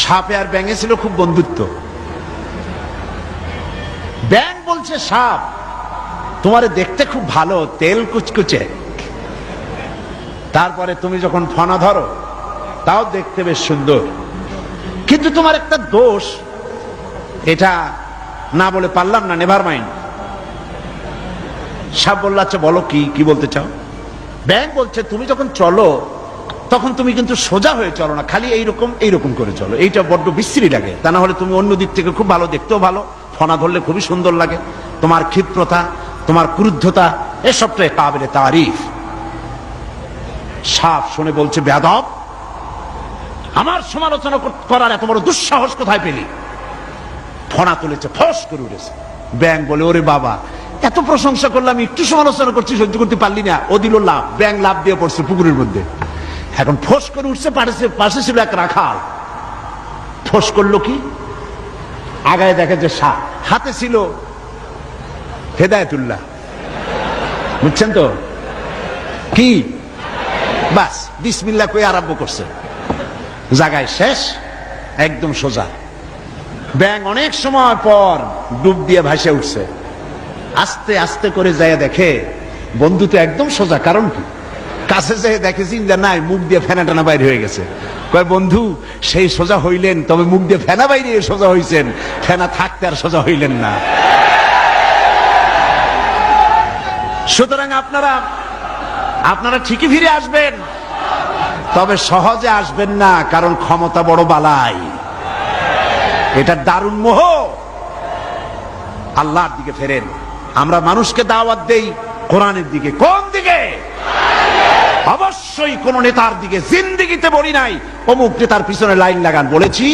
সাপে আর ব্যাঙে ছিল খুব বন্ধুত্ব। ব্যাঙ বলছে সাপ, তোমারে দেখতে খুব ভালো, তেল কুচকুচে, তারপরে তুমি যখন ফনা ধরো তাও দেখতে বেশ সুন্দর, কিন্তু তোমার একটা দোষ, এটা না বলে পারলাম না, নেভার মাইন্ড। সাপ বলল আচ্ছা বলো, কি বলতে চাও? ব্যাঙ বলছে তুমি যখন চলো তখন তুমি কিন্তু সোজা হয়ে চলো না, খালি এইরকম করে চলো, এইটা বড্ড বিশ্রী লাগে। তা না হলে তুমি অন্য দিক থেকে খুব ভালো, দেখতেও ভালো, ফনা ধরলে খুবই সুন্দর লাগে। তোমার ক্ষিপ্রতা, তোমার ক্রুদ্ধতা, এসবটাই কাবিলে তারিফ। সাপ শুনে বলছে বেয়াদব, আমার সমালোচনা করার এত বড় দুঃসাহস কোথায় পেলি? ফনা তুলেছে, ফস করে উঠেছে। ব্যাঙ বলে ওরে বাবা, এত প্রশংসা করলাম, একটু সমালোচনা করছি, সহ্য করতে পারলি না? ও দিল লাভ, ব্যাঙ লাভ দিয়ে পড়ছে পুকুরের মধ্যে। এখন ফোস করে উঠছে, পাশে ছিল এক রাখাল। ফোস করলো কি, আগায় দেখে যে সাপ, হাতে ছিল হেদায়েতুল্লাহ, বুঝছেন তো কি? বাস বিসমিল্লাহ কই আরম্ভ করছে, জায়গায় শেষ, একদম সোজা। ব্যাঙ অনেক সময় পর ডুব দিয়ে ভাসে উঠছে, আস্তে আস্তে করে যায় দেখে বন্ধু তো একদম সোজা। কারণ কি? কাছে যেয়ে দেখে চিন্তা নাই, মুখ দিয়ে ফেনা টানা বাইরে হয়ে গেছে। কয় বন্ধু সেই সোজা হইলেন, তবে মুখ দিয়ে ফেনা বাইরে সোজা হইছেন, ফেনা থাকতে আর সোজা হইলেন না। সুতরাং আপনারা ঠিকই ফিরে আসবেন, তবে সহজে আসবেন না, কারণ ক্ষমতা বড় বালাই, এটা দারুণ মোহ। আল্লাহর দিকে ফেরেন। আমরা মানুষকে দাওয়াত দেই কোরআনের দিকে। কোন দিকে? অবশ্যই কোন নেতার দিকে। জিন্দেগিতে বলি নাই অমুক নেতার পিছনে লাইন লাগান, বলেছি?